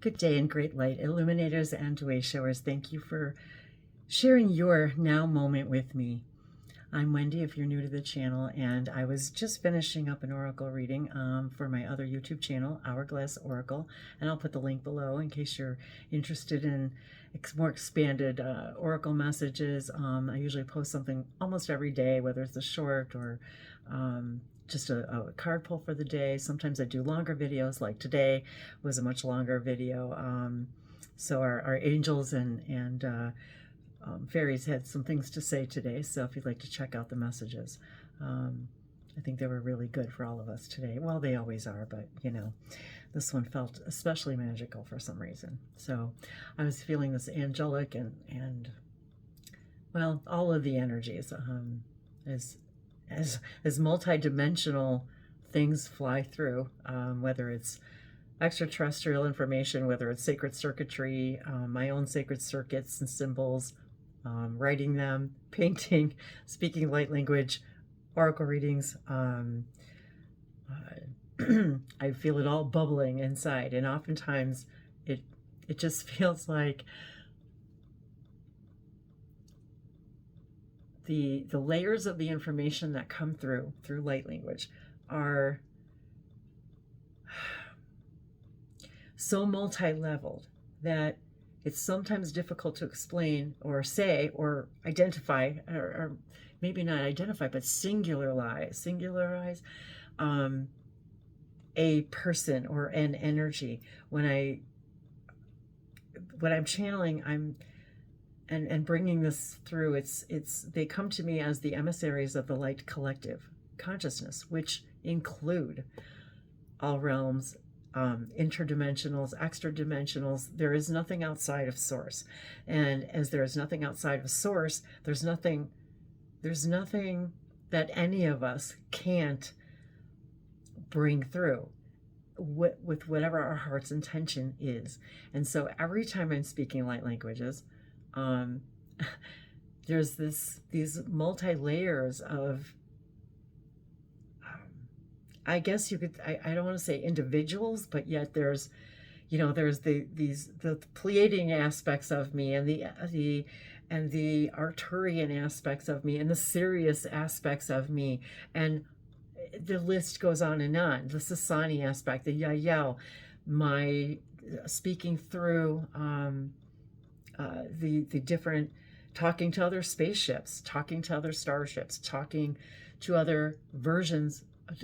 Good day and great light, illuminators and way showers. Thank you for sharing your now moment with me. I'm Wendy, if you're new to the channel, and I was just finishing up an oracle reading for my other YouTube channel, Hourglass Oracle, and I'll put the link below in case you're interested in more expanded oracle messages. I usually post something almost every day, whether it's a short or just a card pull for the day. Sometimes I do longer videos, like today was a much longer video. So our angels and fairies had some things to say today, so if you'd like to check out the messages, I think they were really good for all of us today. Well, they always are, but you know, this one felt especially magical for some reason. So I was feeling this angelic and well, all of the energies as multi-dimensional things fly through, whether it's extraterrestrial information, whether it's sacred circuitry, my own sacred circuits and symbols, writing them, painting, speaking light language, oracle readings. I feel it all bubbling inside, and oftentimes it just feels like the layers of the information that come through light language are so multi-leveled that it's sometimes difficult to explain or say or identify, or maybe not identify, but singularize a person or an energy. When I'm channeling, and bringing this through, they come to me as the emissaries of the light collective consciousness, which include all realms, interdimensionals, extra dimensionals. There is nothing outside of source, and as there is nothing outside of source, there's nothing that any of us can't bring through with whatever our heart's intention is. And so every time I'm speaking light languages, there's these multi-layers of, I guess you could, I don't want to say individuals, but yet there's, you know, there's the Pleiadian aspects of me, and the Arcturian aspects of me, and the Sirius aspects of me, and the list goes on and on. The Sasani aspect, the Yael, my speaking through the different, talking to other spaceships, talking to other starships, talking to other versions of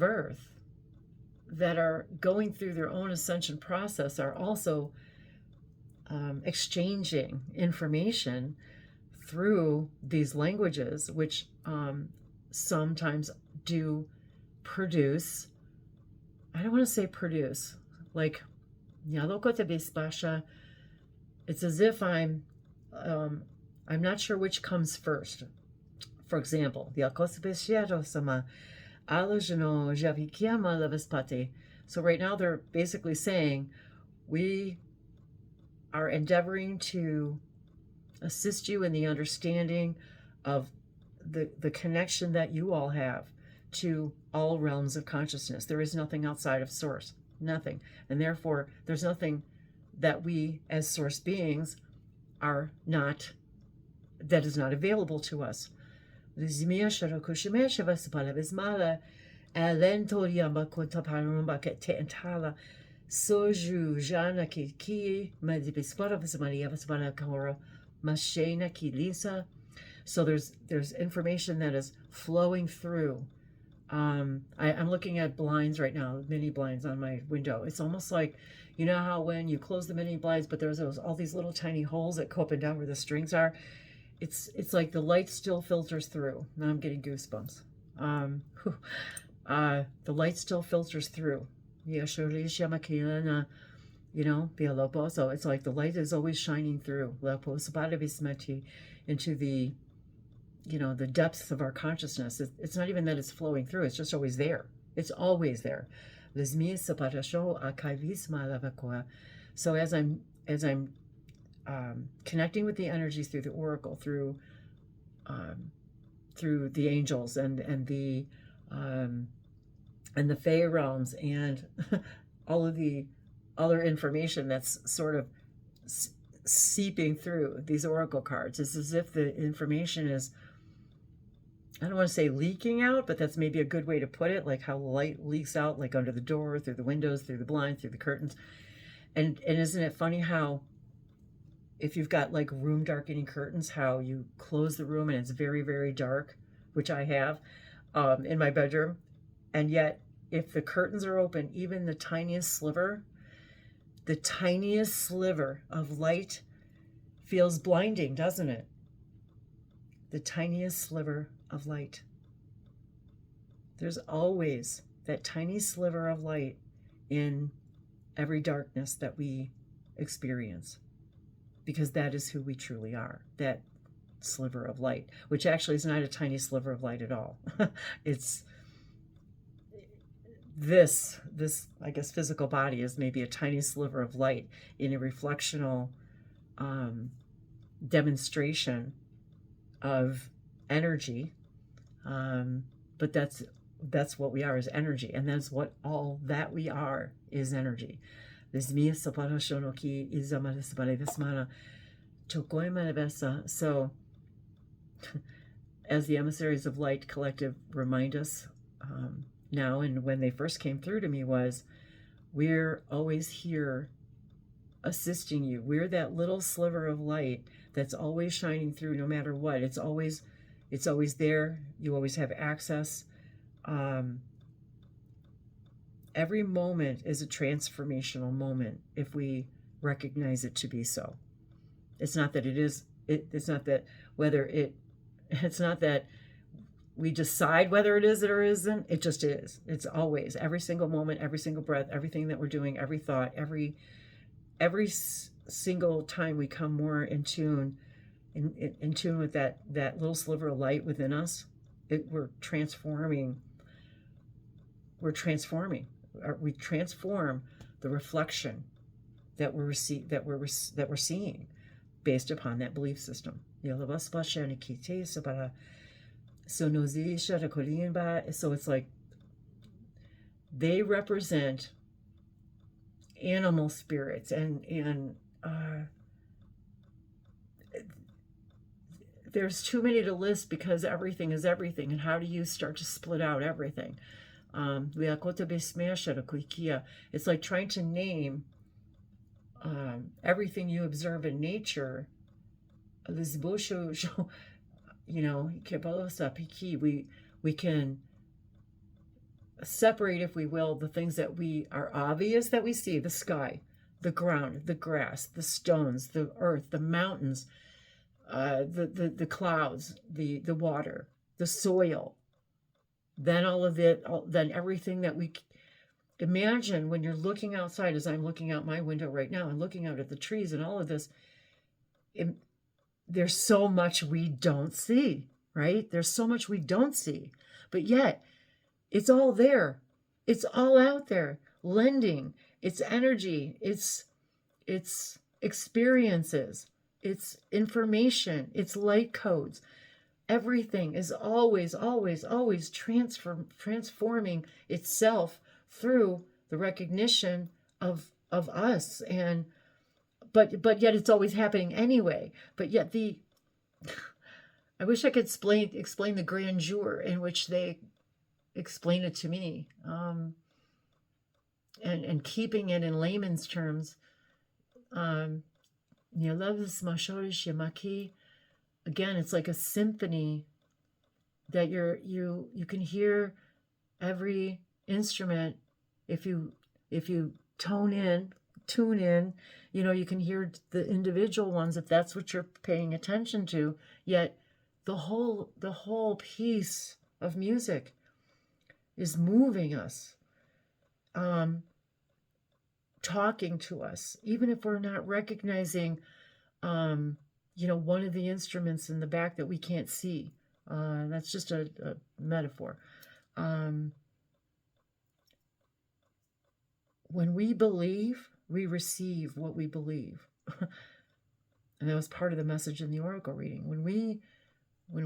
Earth that are going through their own ascension process, are also exchanging information through these languages, which sometimes do produce, I don't want to say produce, like, it's as if I'm not sure which comes first. For example, so right now they're basically saying, we are endeavoring to assist you in the understanding of the connection that you all have to all realms of consciousness. There is nothing outside of source, nothing. And therefore, there's nothing that we as source beings are not, that is not available to us. So there's information that is flowing through. I'm looking at blinds right now, mini blinds on my window. It's almost like, you know how when you close the mini blinds, but there's all these little tiny holes that go up and down where the strings are. It's like the light still filters through. Now I'm getting goosebumps. The light still filters through. You know, so it's like the light is always shining through into the, you know, the depths of our consciousness. It's not even that it's flowing through, it's just always there. It's always there. So as I'm connecting with the energies through the oracle, through the angels and the Fey realms, and all of the other information that's sort of seeping through these oracle cards. It's as if the information is, I don't want to say leaking out, but that's maybe a good way to put it, like how light leaks out, like under the door, through the windows, through the blinds, through the curtains. And isn't it funny how if you've got like room darkening curtains, how you close the room and it's very, very dark, which I have in my bedroom. And yet, if the curtains are open, even the tiniest sliver of light feels blinding, doesn't it? The tiniest sliver of light. There's always that tiny sliver of light in every darkness that we experience, because that is who we truly are, that sliver of light, which actually is not a tiny sliver of light at all. It's this, I guess, physical body is maybe a tiny sliver of light in a reflectional demonstration of energy. But that's what we are, is energy, and that's what all that we are is energy. So, as the emissaries of light collective remind us now, and when they first came through to me, was we're always here assisting you. We're that little sliver of light that's always shining through no matter what. It's always there. You always have access. Every moment is a transformational moment if we recognize it to be so. It's not that it is, it's not that it's not that we decide whether it is or isn't. It just is. It's always, every single moment, every single breath, everything that we're doing, every thought, every single time we come more in tune with that little sliver of light within us, we're transforming. We transform the reflection that we're seeing based upon that belief system. So it's like they represent animal spirits, and there's too many to list because everything is everything. And how do you start to split out everything? It's like trying to name everything you observe in nature. We can separate, if we will, the things that we are obvious that we see: the sky, the ground, the grass, the stones, the earth, the mountains, the clouds, the water, the soil. Then all of it, then everything that we imagine when you're looking outside, as I'm looking out my window right now and looking out at the trees and all of this. There's so much we don't see, right? There's so much we don't see, but yet it's all there. It's all out there, lending its energy, its experiences, its information, its light codes. Everything is always, always, always transforming itself through the recognition of us, and but yet it's always happening anyway. But yet I wish I could explain the grandeur in which they explain it to me, and keeping it in layman's terms. Again, it's like a symphony that you can hear every instrument. If you tune in, you can hear the individual ones if that's what you're paying attention to. Yet the whole piece of music is moving us, talking to us, even if we're not recognizing one of the instruments in the back that we can't see. That's just a metaphor. When we believe, we receive what we believe. And that was part of the message in the oracle reading. When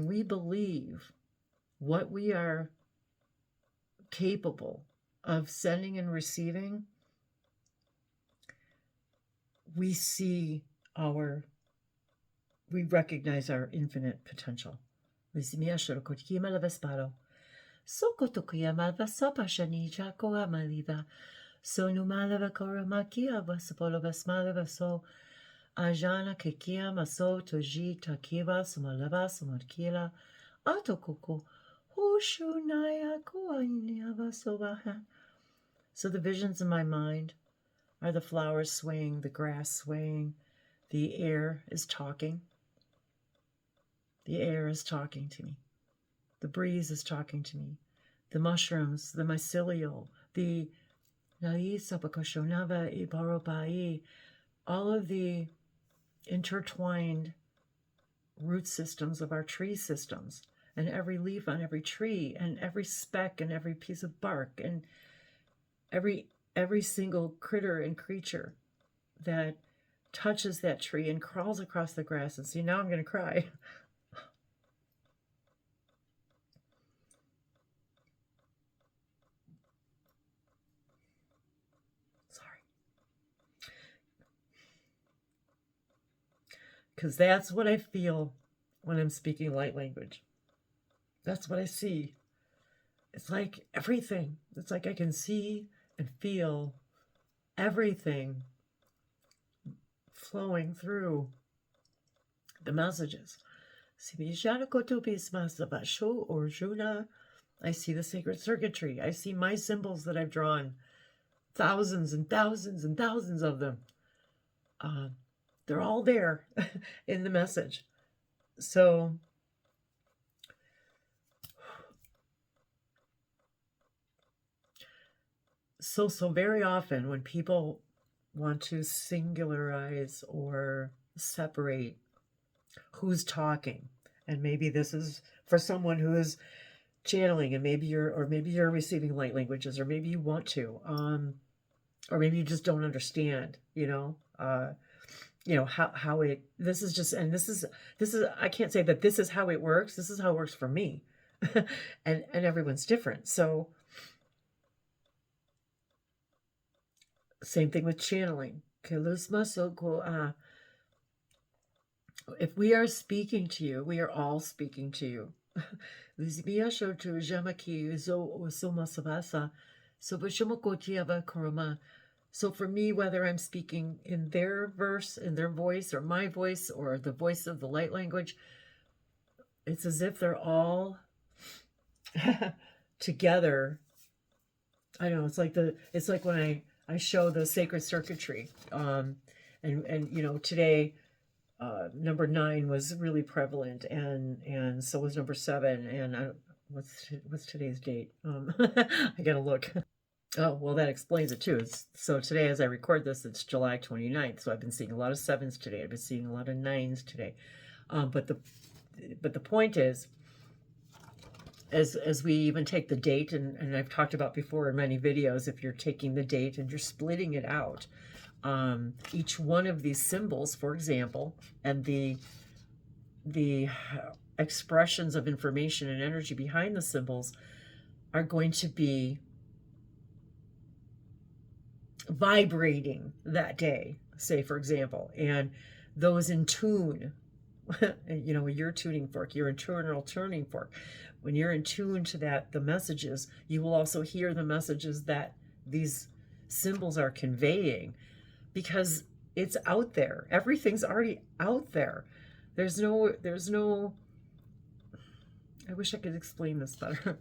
we believe what we are capable of sending and receiving, we see we recognize our infinite potential. Ajana kekia maso toji takiva sumalava sumakila atokoko hushunaya kuaniava sovaha. So the visions in my mind are the flowers swaying, the grass swaying, the air is talking. The air is talking to me. The breeze is talking to me. The mushrooms, the mycelial, the naisapakashonava ibaropai, all of the intertwined root systems of our tree systems, and every leaf on every tree, and every speck and every piece of bark, and every single critter and creature that touches that tree and crawls across the grass. And see, now I'm going to cry. Because that's what I feel when I'm speaking light language. That's what I see. It's like everything. It's like I can see and feel everything flowing through the messages. I see the sacred circuitry. I see my symbols that I've drawn. Thousands and thousands and thousands of them. They're all there in the message. So very often when people want to singularize or separate who's talking, and maybe this is for someone who is channeling, and maybe you're receiving light languages, or maybe you want to, or maybe you just don't understand, how it, this is I can't say that this is how it works. This is how it works for me. and everyone's different. So same thing with channeling. If we are speaking to you, we are all speaking to you. So for me, whether I'm speaking in their verse, in their voice, or my voice, or the voice of the light language, it's as if they're all together. I know, it's like when I show the sacred circuitry, and today number 9 was really prevalent, and so was number 7, and what's today's date? I gotta look. Oh, well, that explains it too. So today, as I record this, it's July 29th. So I've been seeing a lot of 7s today. I've been seeing a lot of 9s today. But the point is, as we even take the date, and I've talked about before in many videos, if you're taking the date and you're splitting it out, each one of these symbols, for example, and the expressions of information and energy behind the symbols are going to be vibrating that day, say, for example, and those in tune, your tuning fork, your internal tuning fork, when you're in tune to that, the messages, you will also hear the messages that these symbols are conveying, because it's out there. Everything's already out there. There's no, I wish I could explain this better.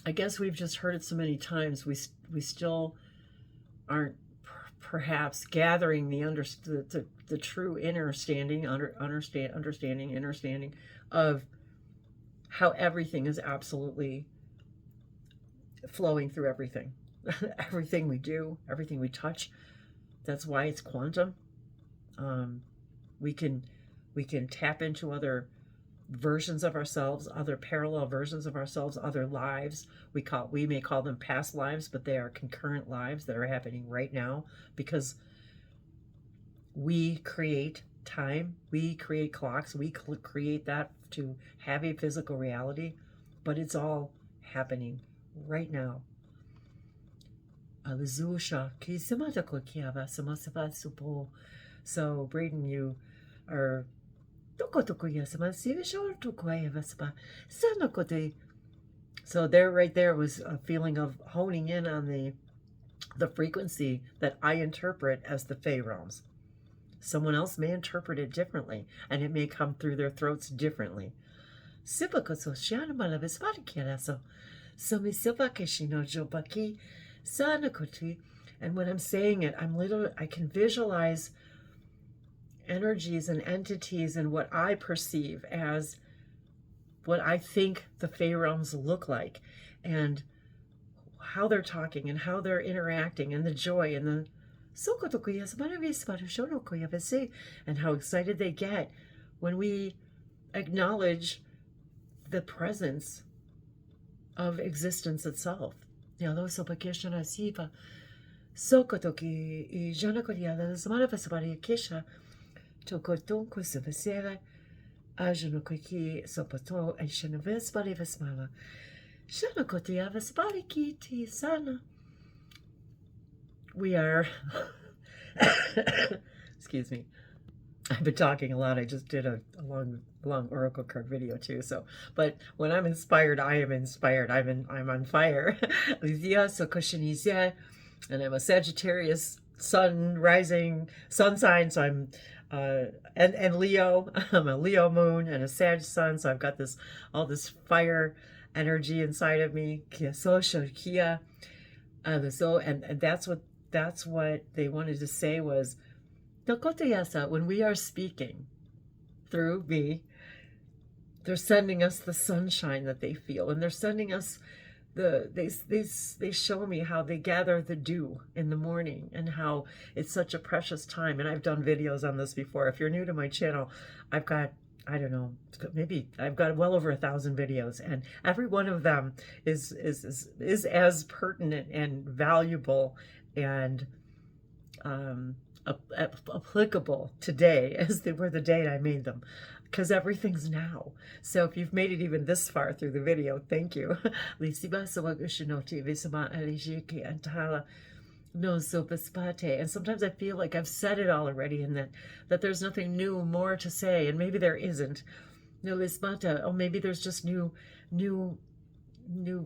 I guess we've just heard it so many times. We still aren't perhaps gathering the true understanding of how everything is absolutely flowing through everything. Everything we do, everything we touch. That's why it's quantum. We can tap into other versions of ourselves, other parallel versions of ourselves, other lives. We may call them past lives, but they are concurrent lives that are happening right now, because we create time. We create clocks. We create that to have a physical reality, but it's all happening right now. So, Braden, you are. So there, right there, was a feeling of honing in on the frequency that I interpret as the Fey realms. Someone else may interpret it differently, and it may come through their throats differently. And when I'm saying it, I can visualize energies and entities and what I perceive as what I think the Fey realms look like, and how they're talking and how they're interacting, and the joy and the and how excited they get when we acknowledge the presence of existence itself. We are excuse me, I've been talking a lot. I just did a long oracle card video too. So, but when I'm inspired, I am inspired. I'm on fire. And I'm a Sagittarius sun rising sun sign. So I'm and Leo. I'm a Leo moon and a Sag sun. So I've got all this fire energy inside of me. And that's what they wanted to say was, when we are speaking through me, they're sending us the sunshine that they feel, and they're sending us they show me how they gather the dew in the morning and how it's such a precious time. And I've done videos on this before. If you're new to my channel, I've got, I don't know, maybe I've got well over 1,000 videos, and every one of them is as pertinent and valuable and applicable today as they were the day I made them, because everything's now. So if you've made it even this far through the video, thank you. And sometimes I feel like I've said it all already, and that there's nothing more to say, and maybe there isn't. Or maybe there's just new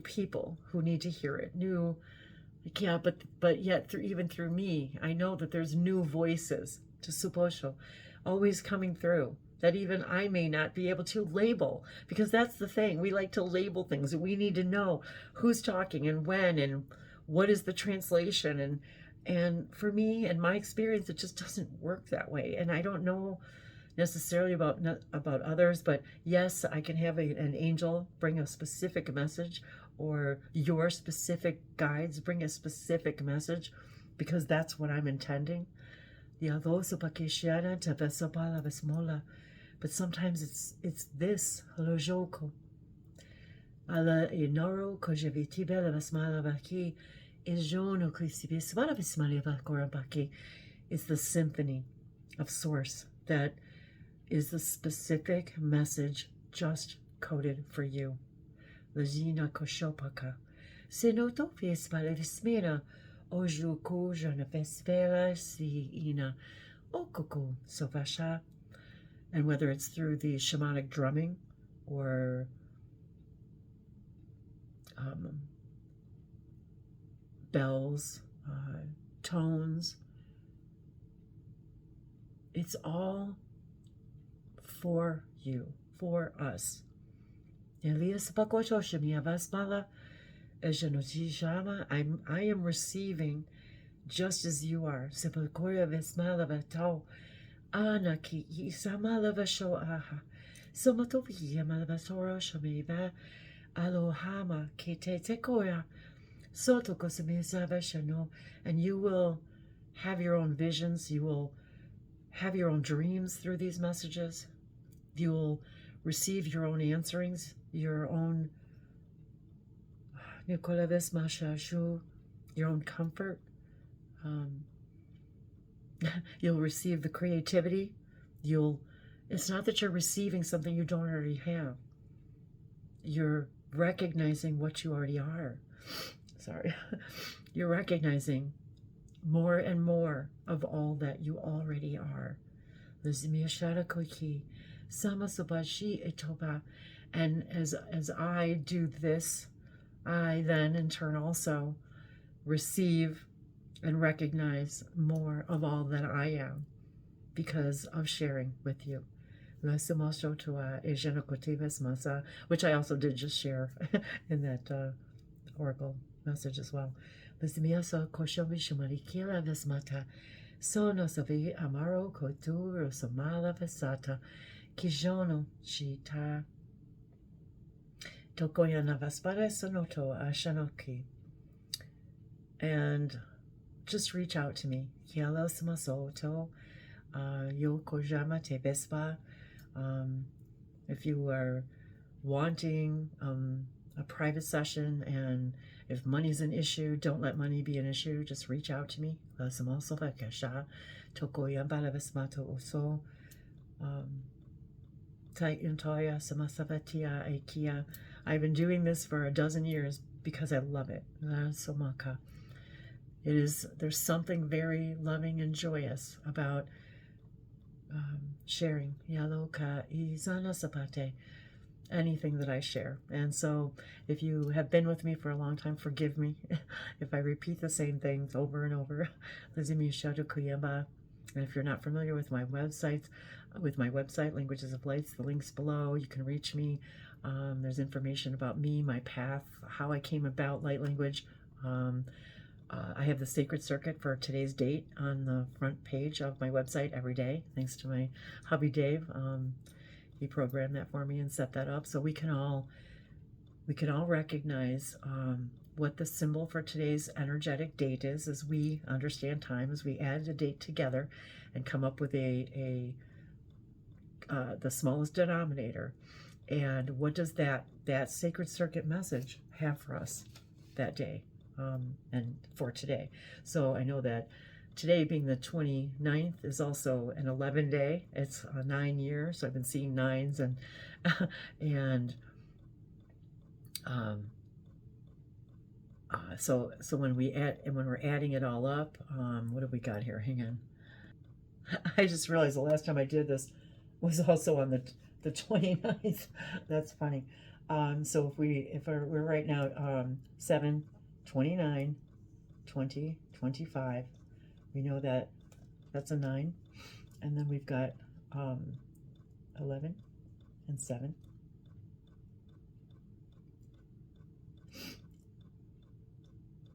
people who need to hear it. Yeah, but yet even through me, I know that there's new voices to Suposho always coming through, that even I may not be able to label, because that's the thing. We like to label things. We need to know who's talking and when and what is the translation. And for me and my experience, it just doesn't work that way. And I don't know necessarily about others, but yes, I can have an angel bring a specific message, or your specific guides bring a specific message, because that's what I'm intending. But sometimes it's this. It's the symphony of source that is the specific message just coded for you. Lajina koshopaka. Senoto fespala vismena. Oju kojana fespela si ina. Okoko sovasha. And whether it's through the shamanic drumming or bells, tones, it's all for you, for us. I am receiving just as you are. And you will have your own visions. You will have your own dreams through these messages. You will receive your own answerings, your own comfort. You'll receive the creativity It's not that you're receiving something you don't already have. You're recognizing what you already are. Sorry. You're recognizing more and more of all that you already are. And as I do this, I then in turn also receive and recognize more of all that I am because of sharing with you. Which I also did just share in that oracle message as well. Sono savi amaro koturo samala vasata kijono shita tokoyana vaspare sonoto ashanoki. And just reach out to me. Kielo samasoto yokojama te bespa. If you are wanting a private session, and if money's an issue, don't let money be an issue. Just reach out to me. I've been doing this for a dozen years because I love it. There's something very loving and joyous about sharing anything that I share. And so if you have been with me for a long time, forgive me if I repeat the same things over and over. And if you're not familiar with my website, Languages of Lights, the link's below. You can reach me. There's information about me, my path, how I came about light language. I have the sacred circuit for today's date on the front page of my website every day, thanks to my hubby Dave. He programmed that for me and set that up so we can all recognize what the symbol for today's energetic date is, as we understand time, as we add the date together and come up with the smallest denominator. And what does that sacred circuit message have for us that day and for today? So I know that today, being the 29th, is also an 11 day. It's a 9 year, so I've been seeing nines, and so when we're adding it all up, what have we got here? Hang on. I just realized the last time I did this was also on the 29th. That's funny. So if we're right now 7, 29, 20, 25. We know that that's a 9, and then we've got 11 and 7.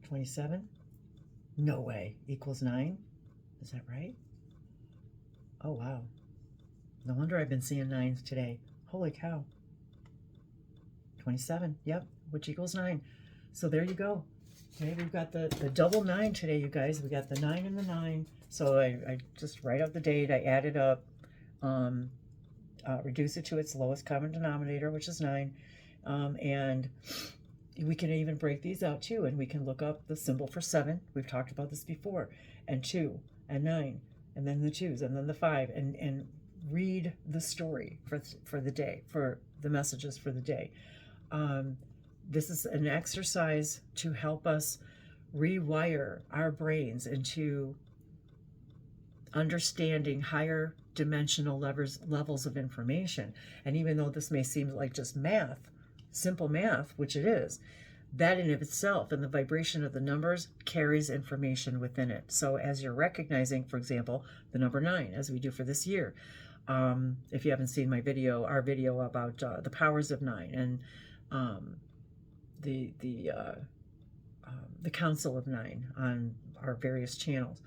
27? No way. Equals 9? Is that right? Oh, wow. No wonder I've been seeing 9s today. Holy cow. 27. Yep, which equals 9. So there you go. Okay, we've got the double 9 today, you guys. We got the 9 and the 9. So I just write out the date. I add it up, reduce it to its lowest common denominator, which is 9. And we can even break these out too, and we can look up the symbol for 7. We've talked about this before. And 2 and 9, and then the 2s, and then the 5, and read the story for the day, for the messages for the day. This is an exercise to help us rewire our brains into understanding higher dimensional levels of information. And even though this may seem like just math, simple math, which it is, that in of itself and the vibration of the numbers carries information within it. So as you're recognizing, for example, the number 9, as we do for this year, if you haven't seen our video about the powers of 9 and the Council of 9 on our various channels,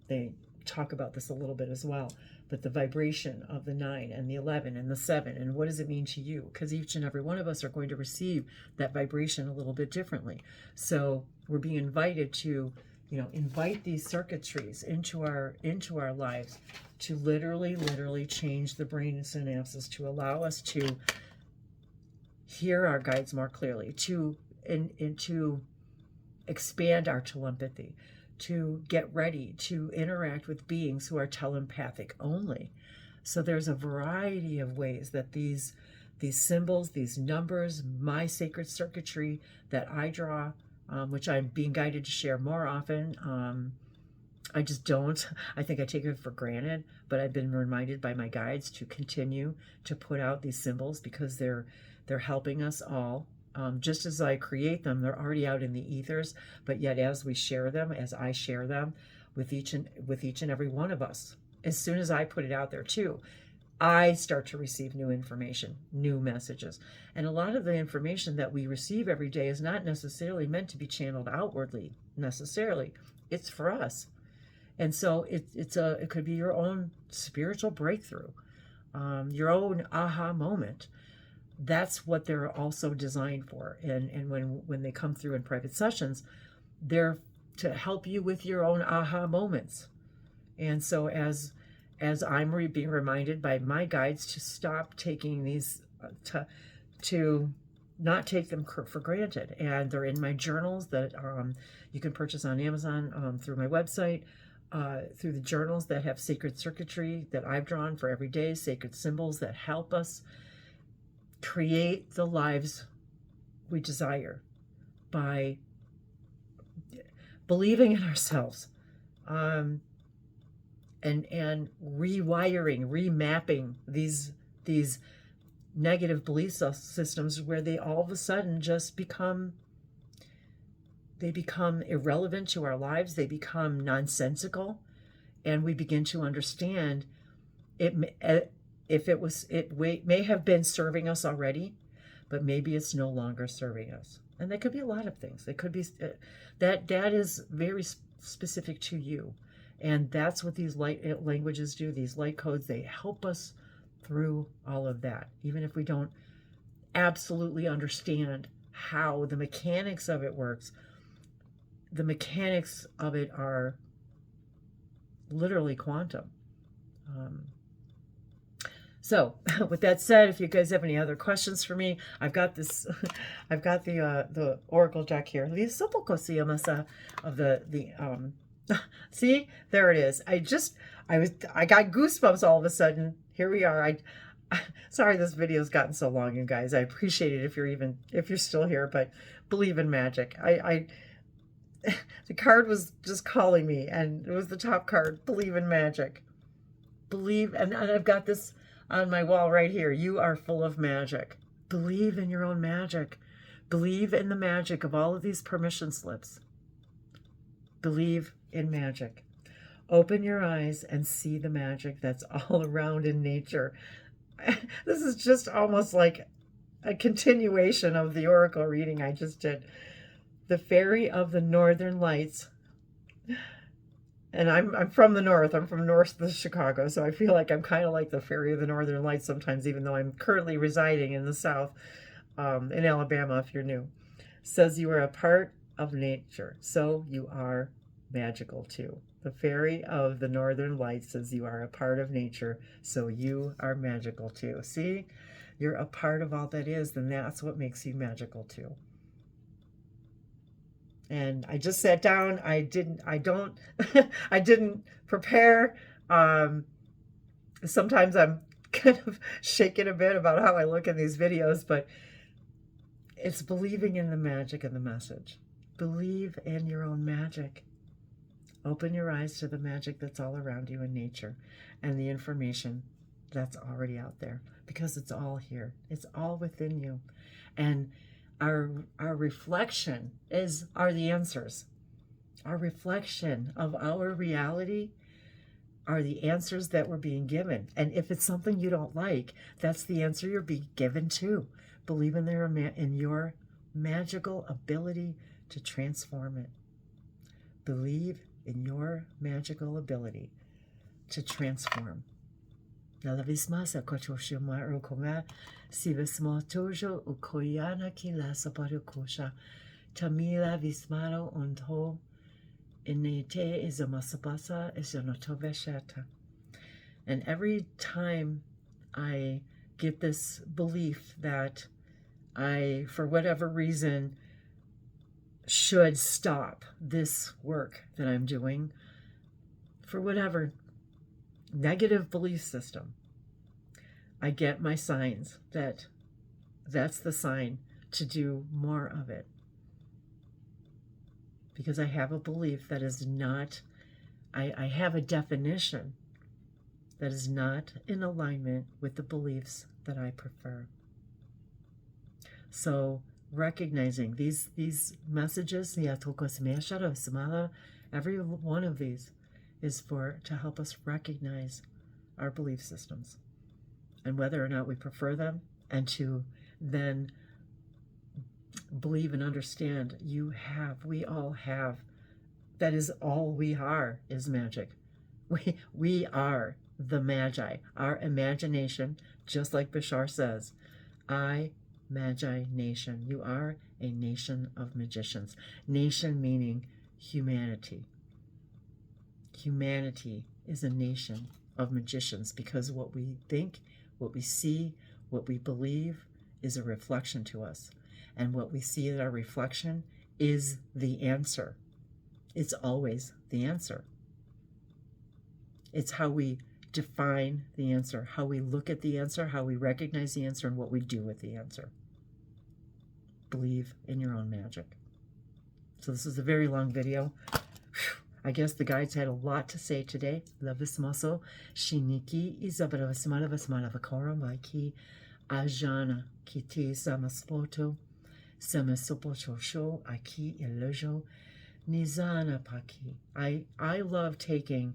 they talk about this a little bit as well. But the vibration of the 9 and the 11 and the 7, and what does it mean to you? Because each and every one of us are going to receive that vibration a little bit differently. So we're being invited to, invite these circuitries into our lives to literally change the brain and synapses, to allow us to hear our guides more clearly, to expand our telepathy, to get ready to interact with beings who are telepathic only. So there's a variety of ways that these symbols, these numbers, my sacred circuitry that I draw, which I'm being guided to share more often. I just don't. I think I take it for granted, but I've been reminded by my guides to continue to put out these symbols because they're helping us all. Just as I create them, they're already out in the ethers, but yet as we share them, as I share them with each and every one of us, as soon as I put it out there too, I start to receive new information, new messages. And a lot of the information that we receive every day is not necessarily meant to be channeled outwardly necessarily. It's for us. And so it could be your own spiritual breakthrough, your own aha moment. That's what they're also designed for. And when they come through in private sessions, they're to help you with your own aha moments. And so as I'm being reminded by my guides to stop taking these, to not take them for granted. And they're in my journals that you can purchase on Amazon, through my website, through the journals that have sacred circuitry that I've drawn for every day, sacred symbols that help us create the lives we desire by believing in ourselves, and rewiring, remapping these negative belief systems where they all of a sudden just become irrelevant to our lives. They become nonsensical, and we begin to understand it. It may have been serving us already, but maybe it's no longer serving us. And that could be a lot of things. It could be that is very specific to you. And that's what these light languages do, these light codes. They help us through all of that. Even if we don't absolutely understand how the mechanics of it works, the mechanics of it are literally quantum. So with that said, if you guys have any other questions for me, I've got this, I've got the oracle deck here. Of the see, there it is. I got goosebumps all of a sudden. Here we are. Sorry this video's gotten so long, you guys. I appreciate it if you're still here, but believe in magic. The card was just calling me, and it was the top card. Believe in magic. Believe, and I've got this on my wall right here. You are full of magic. Believe in your own magic. Believe in the magic of all of these permission slips. Believe in magic. Open your eyes and see the magic that's all around in nature. This is just almost like a continuation of the oracle reading I just did. The fairy of the northern lights. And I'm from the north. I'm from north of Chicago, so I feel like I'm kind of like the fairy of the northern lights sometimes, even though I'm currently residing in the south, in Alabama, if you're new. Says you are a part of nature, so you are magical too. The fairy of the northern lights says you are a part of nature, so you are magical too. See, you're a part of all that is, then that's what makes you magical too. And I just sat down. I didn't prepare. Sometimes I'm kind of shaking a bit about how I look in these videos, but it's believing in the magic of the message. Believe in your own magic. Open your eyes to the magic that's all around you in nature and the information that's already out there, because it's all here. It's all within you. And our reflection are the answers. Our reflection of our reality are the answers that we're being given. And if it's something you don't like, that's the answer you're being given too. Believe in your magical ability to transform it. Believe in your magical ability to transform. Sivasmotojo ukoyana kilasa parukosha tamila vismaro unto inete izamasabasa isonotoveshata. And every time I get this belief that I, for whatever reason, should stop this work that I'm doing for whatever negative belief system, I get my signs that that's the sign to do more of it. Because I have a belief that is not, I have a definition that is not in alignment with the beliefs that I prefer. So recognizing these messages, every one of these is to help us recognize our belief systems and whether or not we prefer them, and to then believe and understand we all have, that is all we are, is magic. We are the magi. Our imagination, just like Bashar says, Magi nation. You are a nation of magicians. Nation meaning humanity. Humanity is a nation of magicians, because what we think, what we see, what we believe is a reflection to us. And what we see as our reflection is the answer. It's always the answer. It's how we define the answer, how we look at the answer, how we recognize the answer, and what we do with the answer. Believe in your own magic. So this is a very long video. I guess the guides had a lot to say today. Lavismoso, Shiniki, Isabella Vakora, Maiki, Ajana, Kiti, Samaspoto, Samasopocho, Aki, Ilojo, Nizana Paki. I love taking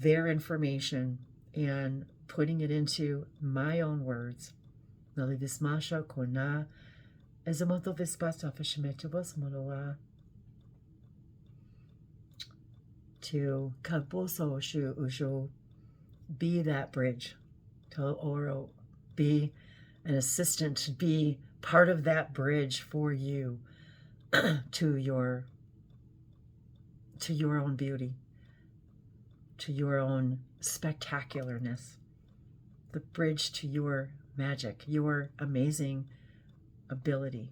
their information and putting it into my own words. Nalivismasha Kona, Ezamoto Vispasa Fashimetubos Moloa. To Kaboso Shu Ujo, be that bridge to Oro, be an assistant, to be part of that bridge for you to your own beauty, to your own spectacularness, the bridge to your magic, your amazing ability.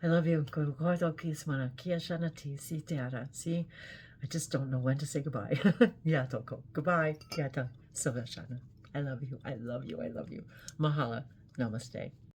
I love you. See, I just don't know when to say goodbye. Goodbye. I love you. I love you. I love you. Mahala. Namaste.